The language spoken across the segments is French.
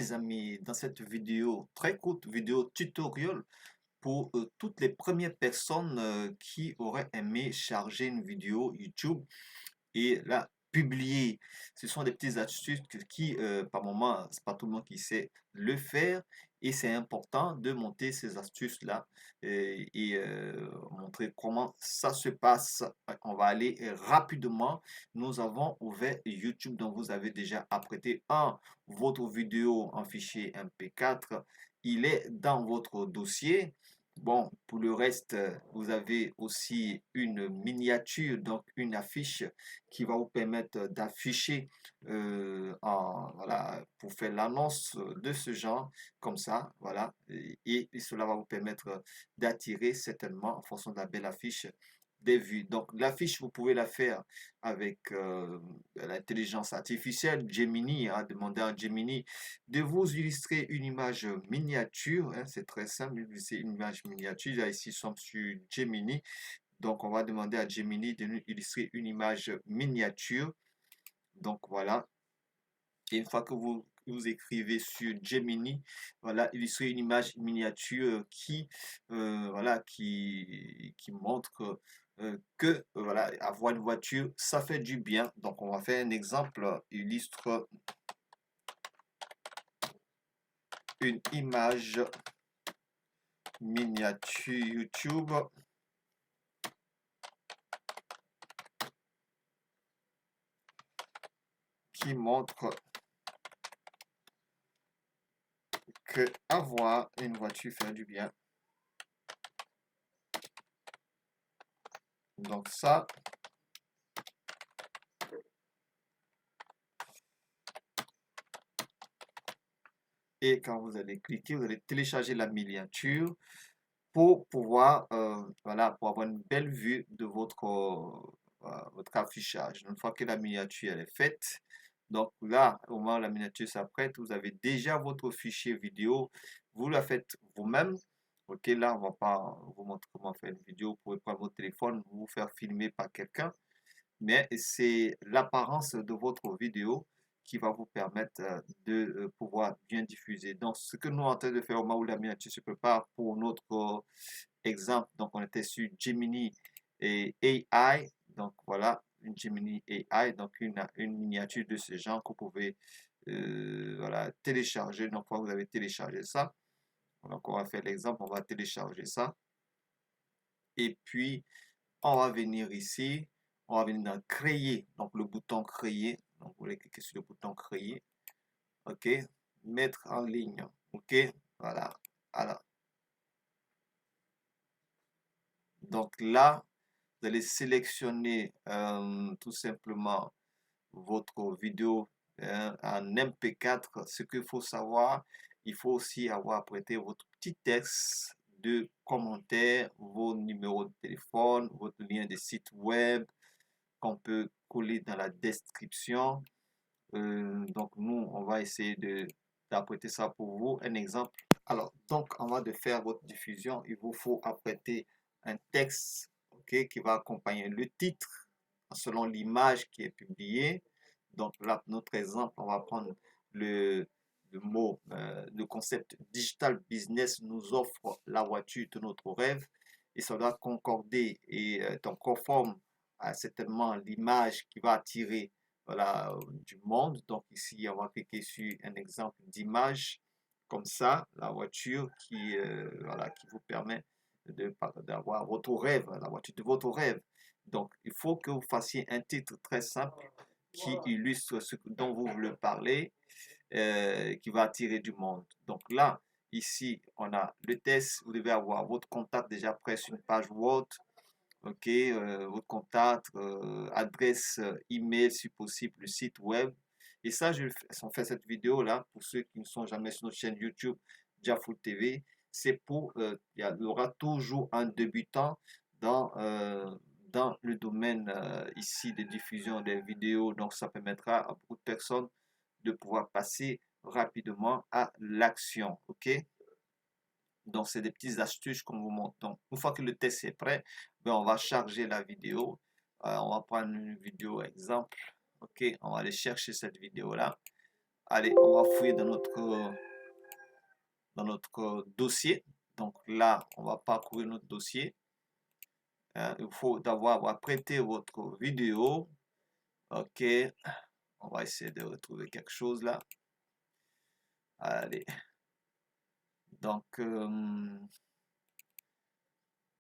les amis, dans cette vidéo, très courte vidéo tutoriel pour toutes les premières personnes qui auraient aimé charger une vidéo YouTube et la publier. Ce sont des petites astuces qui, par moment, c'est pas tout le monde qui sait le faire et c'est important de monter ces astuces-là et montrer comment ça se passe. On va aller rapidement. Nous avons ouvert YouTube, donc vous avez déjà apprêté votre vidéo en fichier MP4. Il est dans votre dossier. Bon, pour le reste, vous avez aussi une miniature, donc une affiche qui va vous permettre d'afficher voilà, pour faire l'annonce de ce genre, comme ça, voilà. Et cela va vous permettre d'attirer certainement, en fonction de la belle affiche, des vues. Donc, l'affiche, vous pouvez la faire avec l'intelligence artificielle, Gemini, hein, demander à Gemini de vous illustrer une image miniature, hein, c'est très simple, illustrer une image miniature. Là, ici, nous sommes sur Gemini. Donc, on va demander à Gemini de nous illustrer une image miniature. Donc, voilà. Et une fois que vous écrivez sur Gemini, voilà, illustrer une image miniature voilà, qui montre que voilà, avoir une voiture, ça fait du bien. Donc, on va faire un exemple. Illustre une image miniature YouTube qui montre que avoir une voiture fait du bien. Donc ça, et quand vous allez cliquer, vous allez télécharger la miniature pour pouvoir, voilà, pour avoir une belle vue de votre affichage. Une fois que la miniature elle est faite, donc là, au moment où la miniature s'apprête, vous avez déjà votre fichier vidéo. Vous la faites vous-même. Ok, là, on va pas vous montrer comment faire une vidéo. Vous pouvez prendre votre téléphone, vous faire filmer par quelqu'un. Mais c'est l'apparence de votre vidéo qui va vous permettre de pouvoir bien diffuser. Donc, ce que nous sommes en train de faire au moment où la miniature se prépare pour notre exemple, donc on était sur Gemini et AI. Donc, voilà, une Gemini AI, donc une miniature de ce genre que vous pouvez voilà, télécharger. Donc, quand vous avez téléchargé ça, donc on va faire l'exemple, on va télécharger ça. Et puis, on va venir ici, on va venir dans créer, donc le bouton créer, donc vous allez cliquer sur le bouton créer, ok, mettre en ligne, ok, voilà, alors, donc là, vous allez sélectionner tout simplement votre vidéo en MP4. Ce qu'il faut savoir, il faut aussi avoir prêté votre petit texte de commentaire, vos numéros de téléphone, votre lien de site web, qu'on peut coller dans la description. Donc, nous, on va essayer d'apprêter ça pour vous. Un exemple. Alors, donc, avant de faire votre diffusion, il vous faut apprêter un texte, ok, qui va accompagner le titre selon l'image qui est publiée. Donc, là, notre exemple, on va prendre le mot, le concept Digital Business nous offre la voiture de notre rêve et ça doit concorder et être conforme à certainement l'image qui va attirer voilà, du monde. Donc ici, on va cliquer sur un exemple d'image comme ça, la voiture voilà, qui vous permet d'avoir votre rêve, la voiture de votre rêve. Donc, il faut que vous fassiez un titre très simple qui illustre ce dont vous voulez parler, qui va attirer du monde. Donc là, ici, on a le test. Vous devez avoir votre contact déjà prêt sur une page Word. Ok, votre contact, adresse email si possible, le site web. Et ça, on fait cette vidéo là pour ceux qui ne sont jamais sur notre chaîne YouTube Diafool TV. C'est pour, il y aura toujours un débutant dans le domaine ici de diffusion des vidéos. Donc, ça permettra à beaucoup de personnes de pouvoir passer rapidement à l'action. Ok? Donc, c'est des petites astuces qu'on vous montre. Donc, une fois que le test est prêt, ben, on va charger la vidéo. On va prendre une vidéo exemple. OK, on va aller chercher cette vidéo-là. allez, on va fouiller dans notre dossier. Donc là, on va parcourir notre dossier. Il faut avoir prêté votre vidéo. OK, on va essayer de retrouver quelque chose là. Allez, donc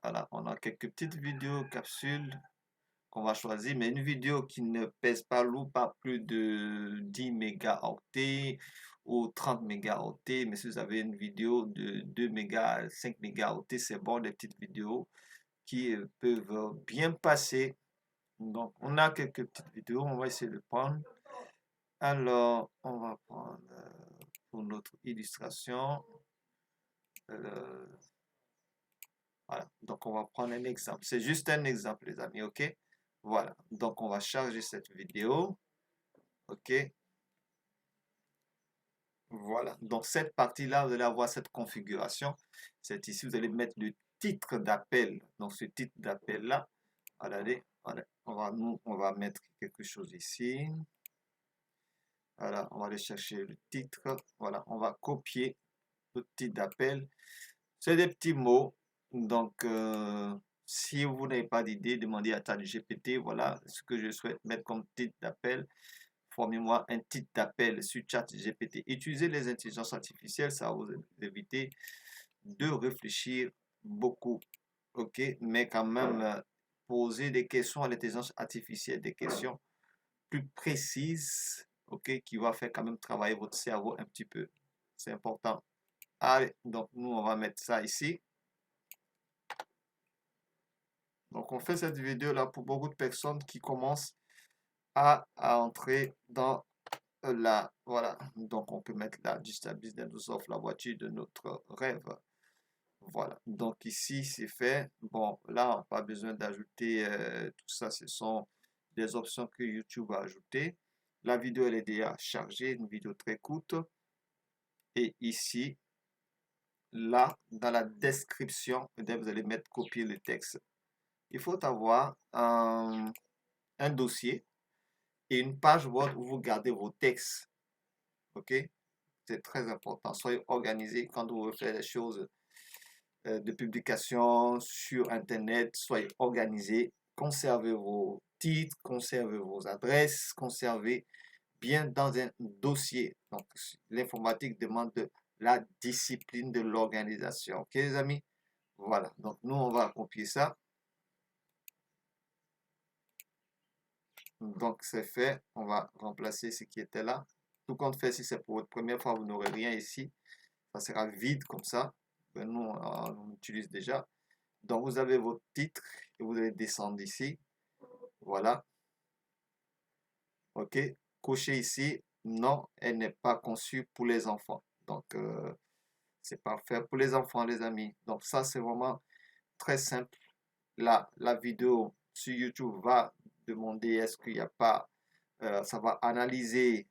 voilà, on a quelques petites vidéos capsules qu'on va choisir, mais une vidéo qui ne pèse pas lourd, pas plus de 10 mégaoctets ou 30 mégaoctets. Mais si vous avez une vidéo de 2 mégas, 5 mégaoctets, c'est bon, des petites vidéos qui peuvent bien passer. Donc, on a quelques petites vidéos, on va essayer de prendre. Alors, on va prendre pour notre illustration. Voilà, donc on va prendre un exemple. C'est juste un exemple, les amis, ok? Voilà, donc on va charger cette vidéo, ok? Voilà, donc cette partie-là, vous allez avoir cette configuration. C'est ici, vous allez mettre le titre d'appel. Donc ce titre d'appel-là, regardez, on va mettre quelque chose ici. Voilà, on va aller chercher le titre. Voilà, on va copier le titre d'appel. C'est des petits mots. Donc, si vous n'avez pas d'idée, demandez à ChatGPT. Voilà ce que je souhaite mettre comme titre d'appel. Formez-moi un titre d'appel sur ChatGPT. Utilisez les intelligences artificielles, ça va vous éviter de réfléchir beaucoup. OK? Mais quand même, poser des questions à l'intelligence artificielle, des questions plus précises, OK, qui va faire quand même travailler votre cerveau un petit peu. C'est important. Allez, donc nous, on va mettre ça ici. Donc, on fait cette vidéo là pour beaucoup de personnes qui commencent à entrer dans la... Voilà. Donc, on peut mettre la Digital nous offre la voiture de notre rêve. Voilà. Donc, ici, c'est fait. Bon, là, on n'a pas besoin d'ajouter tout ça. Ce sont des options que YouTube a ajoutées. La vidéo, elle est déjà chargée. Une vidéo très courte. Et ici, là, dans la description, vous allez mettre copier le texte. Il faut avoir un dossier et une page Word où vous gardez vos textes. OK? C'est très important. Soyez organisé quand vous faites des choses de publication sur Internet. Soyez organisé. Conservez vos titres, conservez vos adresses, conservez bien dans un dossier. Donc, l'informatique demande de la discipline de l'organisation. OK, les amis? Voilà. Donc, nous, on va copier ça. Donc, c'est fait. On va remplacer ce qui était là. Tout compte fait, si c'est pour votre première fois, vous n'aurez rien ici. Ça sera vide comme ça. Ben, nous, on utilise déjà. Donc, vous avez votre titre et vous allez descendre ici. Voilà. OK. Cochez ici. Non, elle n'est pas conçue pour les enfants. Donc, c'est parfait pour les enfants, les amis. Donc, ça, c'est vraiment très simple. Là, la vidéo sur YouTube va demander est-ce qu'il n'y a pas, ça va analyser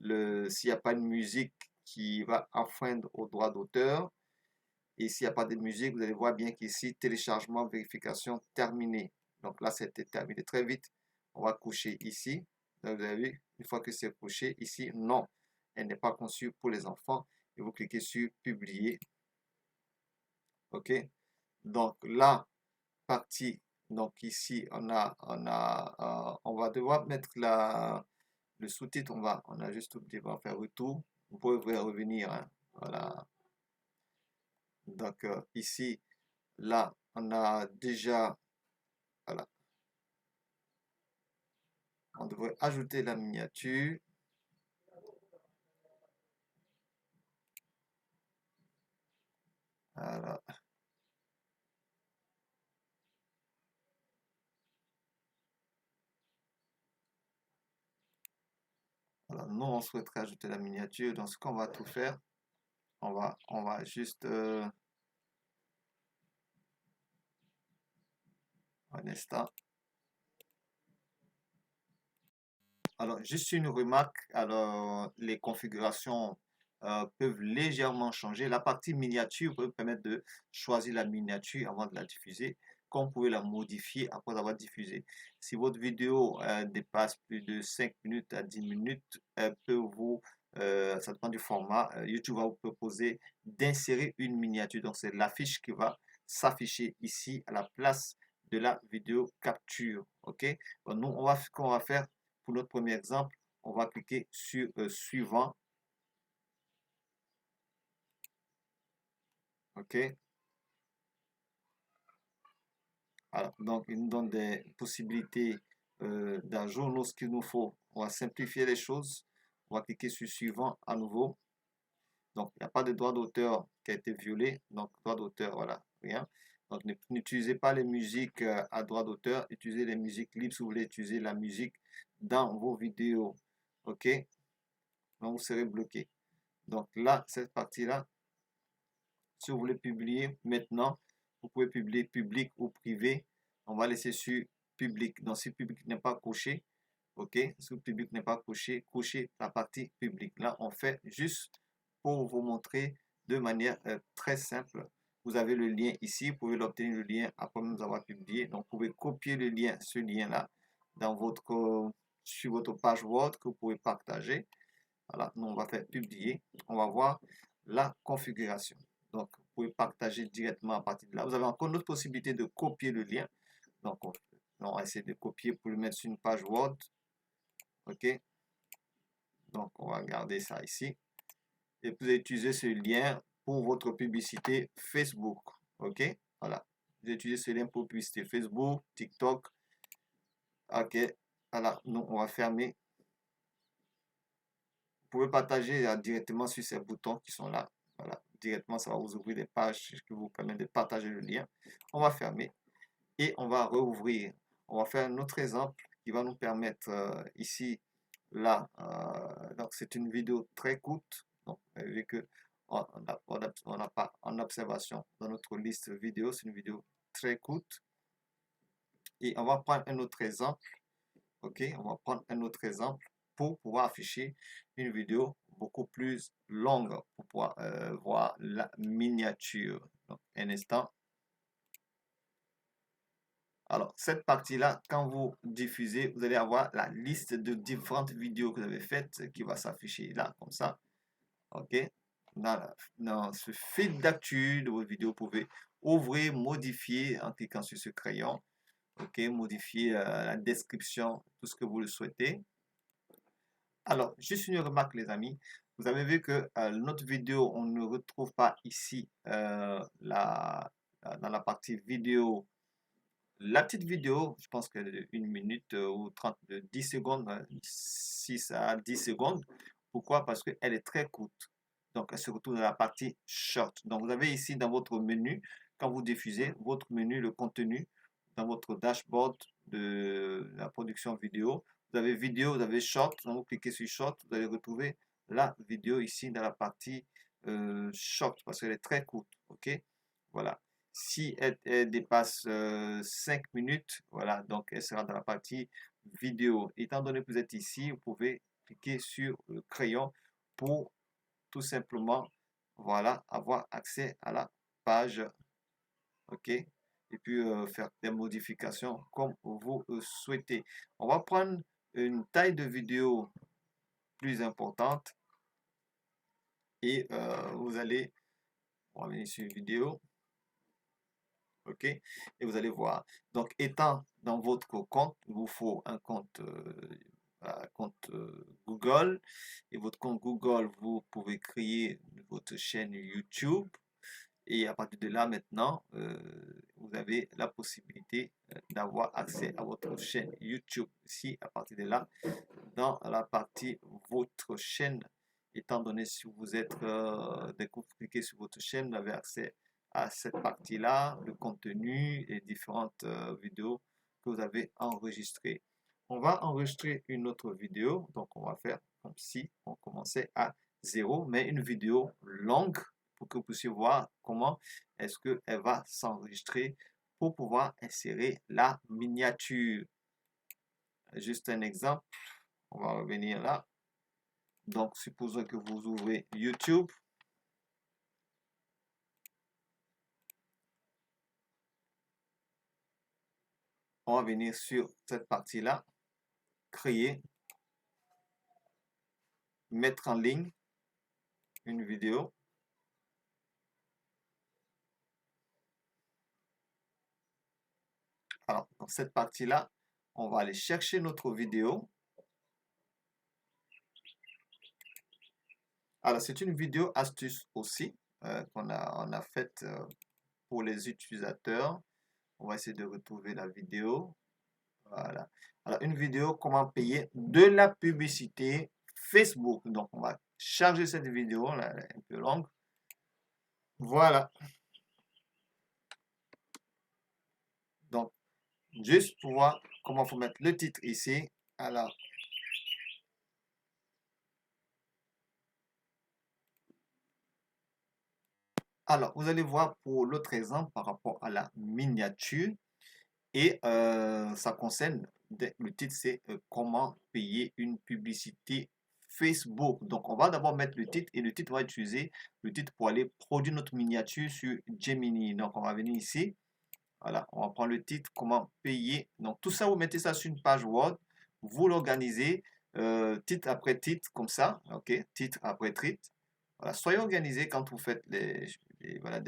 s'il n'y a pas une musique qui va enfreindre au droit d'auteur. Et s'il n'y a pas de musique, vous allez voir bien qu'ici, téléchargement, vérification terminé. Donc là, c'était terminé très vite. On va coucher ici. Donc, vous avez vu, une fois que c'est couché, ici, non, elle n'est pas conçue pour les enfants. Et vous cliquez sur publier. OK. Donc là, partie. Donc ici, on va devoir mettre le sous-titre. On a juste oublié, on va faire retour. Vous pouvez revenir. Hein. Voilà. Donc ici, là, on a déjà, voilà, on devrait ajouter la miniature. Voilà. Voilà. Nous, on souhaiterait ajouter la miniature. Donc, ce qu'on va tout faire, on va juste un instant. Alors, juste une remarque. Alors, les configurations peuvent légèrement changer. La partie miniature peut vous permettre de choisir la miniature avant de la diffuser, comme vous pouvez la modifier après avoir diffusé. Si votre vidéo dépasse plus de 5 minutes à 10 minutes, elle peut vous ça dépend du format. YouTube va vous proposer d'insérer une miniature. Donc, c'est l'affiche qui va s'afficher ici à la place de la vidéo capture. OK? Bon, nous, ce qu'on va faire pour notre premier exemple, on va cliquer sur suivant. OK? Alors, donc, il nous donne des possibilités d'ajout. Nous, ce qu'il nous faut, on va simplifier les choses. On va cliquer sur suivant à nouveau. Donc, il n'y a pas de droit d'auteur qui a été violé. Donc, droit d'auteur, voilà, rien. Donc, n'utilisez pas les musiques à droit d'auteur. Utilisez les musiques libres si vous voulez utiliser la musique dans vos vidéos. OK? Donc, vous serez bloqué. Donc, là, cette partie-là, si vous voulez publier maintenant, vous pouvez publier public ou privé. On va laisser sur public. Donc, si public n'est pas coché, OK, si le public n'est pas coché, cochez la partie publique. Là, on fait juste pour vous montrer de manière très simple. Vous avez le lien ici, vous pouvez l'obtenir le lien après nous avoir publié. Donc, vous pouvez copier le lien, ce lien-là, dans sur votre page Word que vous pouvez partager. Voilà, nous on va faire publier. On va voir la configuration. Donc, vous pouvez partager directement à partir de là. Vous avez encore une autre possibilité de copier le lien. Donc, on va essayer de copier pour le mettre sur une page Word. OK. Donc, on va garder ça ici. Et vous utilisez ce lien pour votre publicité Facebook. OK. Voilà. Vous utilisez ce lien pour publicité Facebook, TikTok. OK. Voilà. Nous, on va fermer. Vous pouvez partager directement sur ces boutons qui sont là. Voilà. Directement, ça va vous ouvrir des pages qui vous permettent de partager le lien. On va fermer et on va rouvrir. On va faire un autre exemple qui va nous permettre ici, là. Donc, c'est une vidéo très courte. Donc, vu que on n'a pas en observation dans notre liste vidéo, c'est une vidéo très courte. Et on va prendre un autre exemple. OK, on va prendre un autre exemple pour pouvoir afficher une vidéo beaucoup plus longue pour pouvoir voir la miniature. Donc, un instant. Alors, cette partie-là, quand vous diffusez, vous allez avoir la liste de différentes vidéos que vous avez faites qui va s'afficher là, comme ça. OK? Dans ce fil d'actu de votre vidéo, vous pouvez ouvrir, modifier en cliquant sur ce crayon. OK? Modifier la description, tout ce que vous le souhaitez. Alors, juste une remarque, les amis. Vous avez vu que notre vidéo, on ne retrouve pas ici dans la partie vidéo. La petite vidéo, je pense qu'elle est de 1 minute ou 30, de 10 secondes, 6 à 10 secondes. Pourquoi? Parce qu'elle est très courte. Donc, elle se retrouve dans la partie short. Donc, vous avez ici dans votre menu, quand vous diffusez votre menu, le contenu, dans votre dashboard de la production vidéo, vous avez vidéo, vous avez short. Donc, vous cliquez sur short, vous allez retrouver la vidéo ici dans la partie short parce qu'elle est très courte. OK? Voilà. Si elle dépasse 5 minutes, voilà, donc elle sera dans la partie vidéo. Étant donné que vous êtes ici, vous pouvez cliquer sur le crayon pour tout simplement, voilà, avoir accès à la page, OK? Et puis faire des modifications comme vous souhaitez. On va prendre une taille de vidéo plus importante et on va venir sur vidéo. OK? Et vous allez voir. Donc, étant dans votre compte, il vous faut un compte, Google. Et votre compte Google, vous pouvez créer votre chaîne YouTube. Et à partir de là, maintenant, vous avez la possibilité d'avoir accès à votre chaîne YouTube. Ici, à partir de là, dans la partie votre chaîne, étant donné si vous êtes, dès que vous cliquez sur votre chaîne, vous avez accès à cette partie-là, le contenu et différentes vidéos que vous avez enregistrées. On va enregistrer une autre vidéo, donc on va faire comme si on commençait à zéro, mais une vidéo longue pour que vous puissiez voir comment est-ce qu'elle va s'enregistrer pour pouvoir insérer la miniature. Juste un exemple, on va revenir là. Donc, supposons que vous ouvrez YouTube. On va venir sur cette partie-là, créer. mettre en ligne une vidéo. Alors, dans cette partie-là, on va aller chercher notre vidéo. Alors, c'est une vidéo astuce aussi on a faite pour les utilisateurs. On va essayer de retrouver la vidéo. Voilà. Alors, une vidéo, comment payer de la publicité Facebook. Donc, on va charger cette vidéo, là, elle est un peu longue. Voilà. Donc, juste pour voir comment il faut mettre le titre ici. Alors, vous allez voir pour l'autre exemple par rapport à la miniature. Et ça concerne, le titre c'est comment payer une publicité Facebook. Donc, on va d'abord mettre le titre et le titre, on va utiliser le titre pour aller produire notre miniature sur Gemini. Donc, on va venir ici. Voilà, on va prendre le titre, comment payer. Donc, tout ça, vous mettez ça sur une page Word. Vous l'organisez titre après titre, comme ça. OK, titre après titre. Voilà, soyez organisé quand vous faites voilà,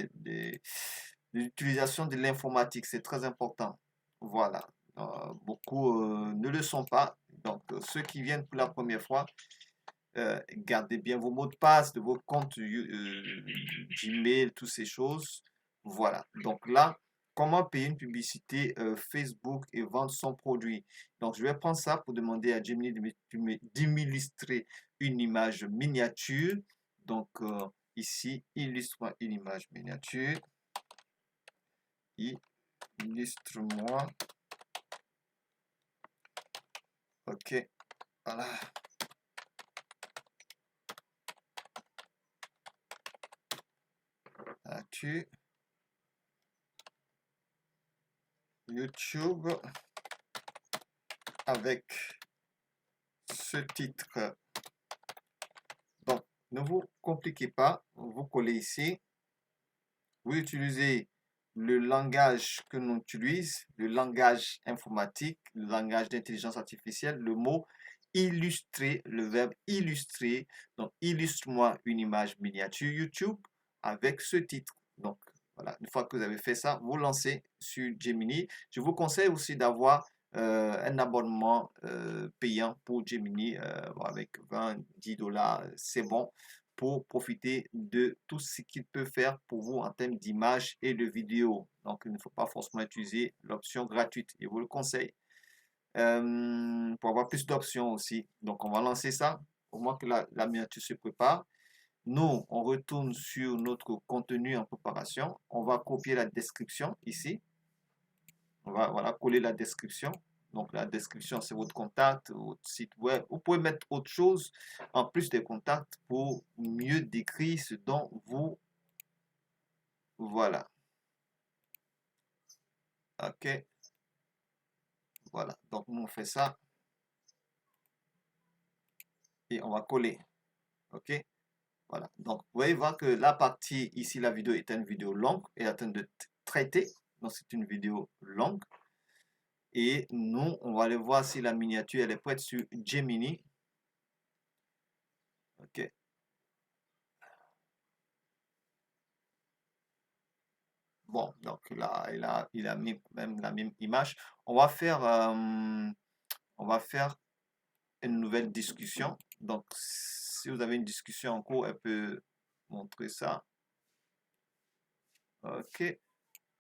l'utilisation de l'informatique. C'est très important. Voilà. Beaucoup ne le sont pas. Donc, ceux qui viennent pour la première fois, gardez bien vos mots de passe de vos comptes Gmail, toutes ces choses. Voilà. Donc là, comment payer une publicité Facebook et vendre son produit. Donc, je vais prendre ça pour demander à Gemini de m'illustrer une image miniature. Donc, ici, illustre-moi une image miniature. Illustre-moi. OK. Voilà. As-tu YouTube avec ce titre? Donc, ne vous compliquez pas. Vous collez ici. Vous utilisez le langage que l'on utilise, le langage informatique, le langage d'intelligence artificielle, le mot illustrer, le verbe illustrer. Donc, illustre-moi une image miniature YouTube avec ce titre. Donc, voilà, une fois que vous avez fait ça, vous lancez sur Gemini. Je vous conseille aussi d'avoir un abonnement payant pour Gemini avec 20, 10 $, c'est bon pour profiter de tout ce qu'il peut faire pour vous en termes d'image et de vidéo. Donc, il ne faut pas forcément utiliser l'option gratuite. Je vous le conseille pour avoir plus d'options aussi. Donc, on va lancer ça au moins que la miniature se prépare. Nous, on retourne sur notre contenu en préparation. On va copier la description ici. On va voilà, coller la description. Donc, la description, c'est votre contact, votre site web. Vous pouvez mettre autre chose en plus des contacts pour mieux décrire ce dont vous... Voilà. OK. Voilà. Donc, nous, on fait ça. Et on va coller. OK. Voilà. Donc, vous voyez voir que la partie ici, la vidéo est une vidéo longue et en train de traiter. Donc, c'est une vidéo longue. Et nous, on va aller voir si la miniature, elle est prête sur Gemini. OK. Bon, donc là, il a mis même la même image. On va faire une nouvelle discussion. Donc, si vous avez une discussion en cours, elle peut montrer ça. OK.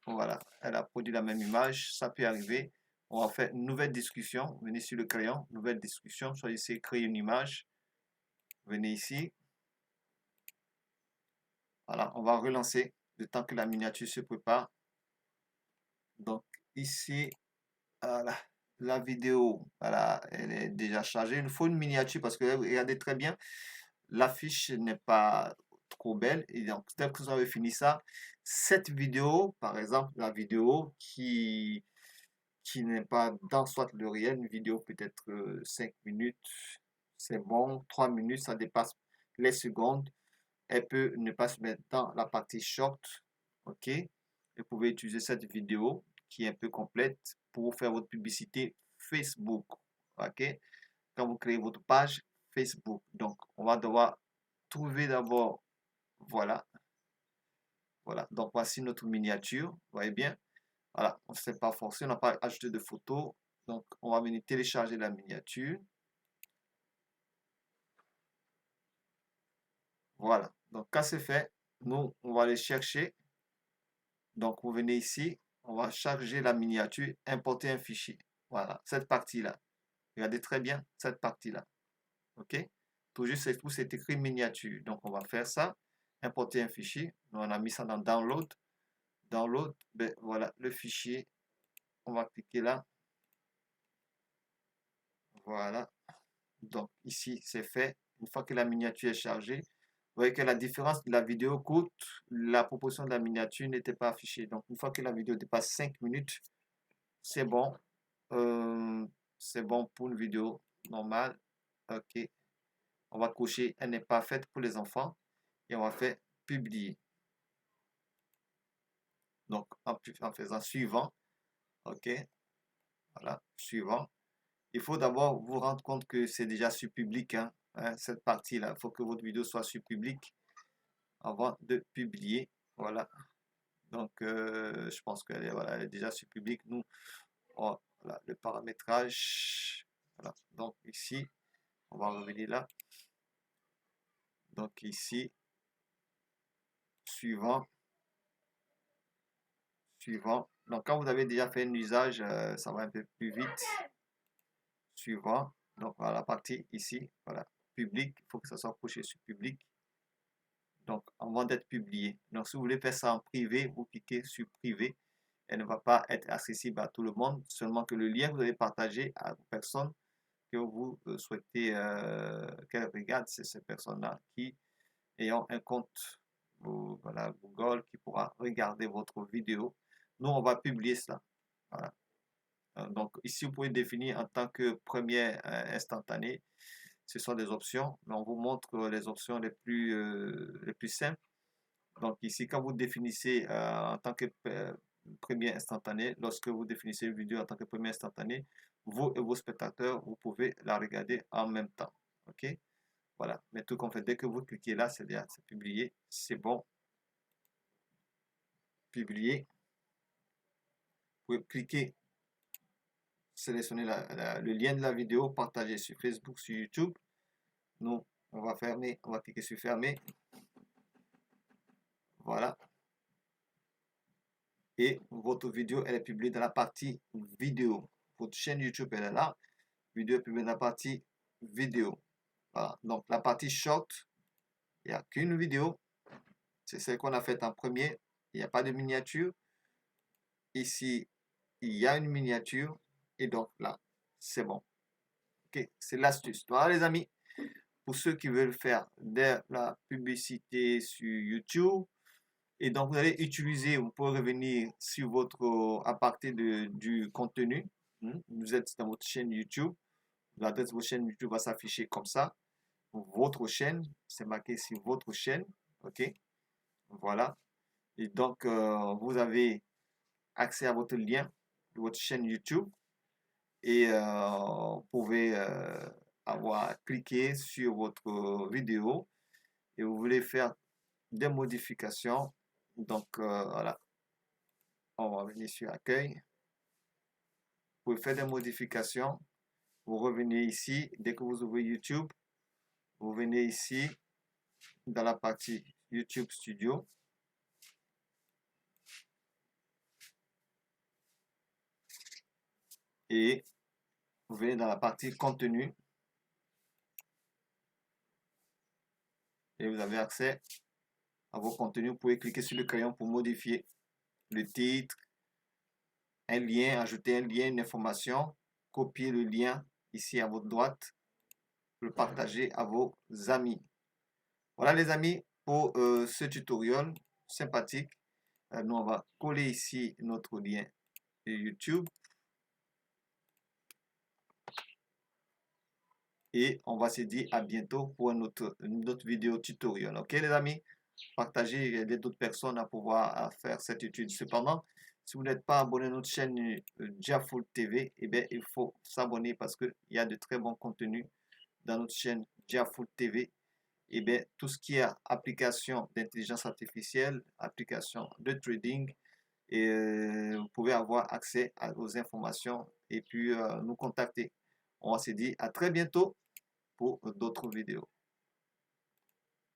Voilà, elle a produit la même image. Ça peut arriver. On va faire une nouvelle discussion. Venez sur le crayon, nouvelle discussion. Choisissez créer une image. Venez ici. Voilà, on va relancer le temps que la miniature se prépare. Donc, ici, voilà, la vidéo, voilà, elle est déjà chargée. Il nous faut une miniature parce que regardez très bien, l'affiche n'est pas trop belle. Et donc, dès que vous avez fini ça, cette vidéo, par exemple, la vidéo qui n'est pas dans soit le réel, une vidéo peut-être 5 minutes, c'est bon, 3 minutes, ça dépasse les secondes. Elle peut ne pas se mettre dans la partie short, ok? Vous pouvez utiliser cette vidéo qui est un peu complète pour faire votre publicité Facebook, ok? Quand vous créez votre page Facebook. Donc, on va devoir trouver d'abord, voilà, voilà. Donc, voici notre miniature, vous voyez bien. Voilà, on ne s'est pas forcé, on n'a pas ajouté de photos. Donc, on va venir télécharger la miniature. Voilà. Donc, quand c'est fait, nous, on va aller chercher. Donc, vous venez ici, on va charger la miniature, importer un fichier. Voilà, cette partie-là. Regardez très bien cette partie-là. OK? Tout juste, tout c'est écrit miniature. Donc, on va faire ça. Importer un fichier. Nous, on a mis ça dans Download. Download, ben, voilà le fichier. On va cliquer là. Voilà. Donc, ici, c'est fait. Une fois que la miniature est chargée, vous voyez que la différence de la vidéo courte, la proportion de la miniature n'était pas affichée. Donc, une fois que la vidéo dépasse 5 minutes, c'est bon. C'est bon pour une vidéo normale. OK. On va cocher elle n'est pas faite pour les enfants et on va faire publier. Donc, en faisant suivant, OK, voilà, suivant. Il faut d'abord vous rendre compte que c'est déjà sur public, hein, cette partie-là. Il faut que votre vidéo soit sur public avant de publier. Voilà. Donc, je pense qu'elle est, voilà, elle est déjà sur public. Nous, voilà, le paramétrage. Voilà. Donc, ici, on va revenir là. Donc, ici, suivant. Suivant. Donc, quand vous avez déjà fait un usage, ça va un peu plus vite. Suivant. Donc, voilà la partie ici. Voilà. Public. Il faut que ça soit couché sur public. Donc, avant d'être publié. Donc, si vous voulez faire ça en privé, vous cliquez sur privé. Elle ne va pas être accessible à tout le monde. Seulement que le lien que vous avez partagé à une personne que vous souhaitez qu'elle regarde, c'est ces personnes-là qui ayant un compte voilà, Google qui pourra regarder votre vidéo. Nous, on va publier cela. Voilà. Donc ici, vous pouvez définir en tant que première instantanée. Ce sont des options, mais on vous montre les options les plus simples. Donc ici, quand vous définissez en tant que premier instantané, lorsque vous définissez une vidéo en tant que premier instantané, vous et vos spectateurs, vous pouvez la regarder en même temps. OK? Voilà. Mais tout qu'on fait, dès que vous cliquez là, c'est publié. C'est bon. Publier. Vous pouvez cliquer, sélectionner le lien de la vidéo, partager sur Facebook, sur YouTube. Nous, on va fermer, on va cliquer sur fermer. Voilà. Et votre vidéo, elle est publiée dans la partie vidéo. Votre chaîne YouTube, elle est là. Vidéo est publiée dans la partie vidéo. Voilà. Donc, la partie short, il n'y a qu'une vidéo. C'est celle qu'on a faite en premier. Il n'y a pas de miniature. Ici, il y a une miniature. Et donc là, c'est bon. Ok, c'est l'astuce. Voilà les amis. Pour ceux qui veulent faire de la publicité sur YouTube. Et donc, vous allez utiliser, vous pouvez revenir sur votre, à partir du contenu. Vous êtes dans votre chaîne YouTube. L'adresse de votre chaîne YouTube va s'afficher comme ça. Votre chaîne, c'est marqué sur votre chaîne. OK? Voilà. Et donc, vous avez accès à votre lien de votre chaîne YouTube. Et vous pouvez avoir cliqué sur votre vidéo. Et vous voulez faire des modifications. Donc, voilà. On va venir sur accueil. Vous pouvez faire des modifications. Vous revenez ici. Dès que vous ouvrez YouTube, vous venez ici dans la partie YouTube Studio. Et vous venez dans la partie contenu. Et vous avez accès à vos contenus. Vous pouvez cliquer sur le crayon pour modifier le titre, un lien, ajouter un lien, une information, copier le lien ici à votre droite, le partager à vos amis. Voilà les amis pour ce tutoriel sympathique. Nous on va coller ici notre lien de YouTube et on va se dire à bientôt pour une autre vidéo tutoriel. Ok les amis, partagez, aider d'autres personnes à pouvoir faire cette étude. Cependant, si vous n'êtes pas abonné à notre chaîne Diafool TV, eh bien, il faut s'abonner parce qu'il y a de très bons contenus dans notre chaîne Diafoot TV. Et bien, tout ce qui est application d'intelligence artificielle, application de trading, et vous pouvez avoir accès aux informations et puis nous contacter. On se dit à très bientôt pour d'autres vidéos.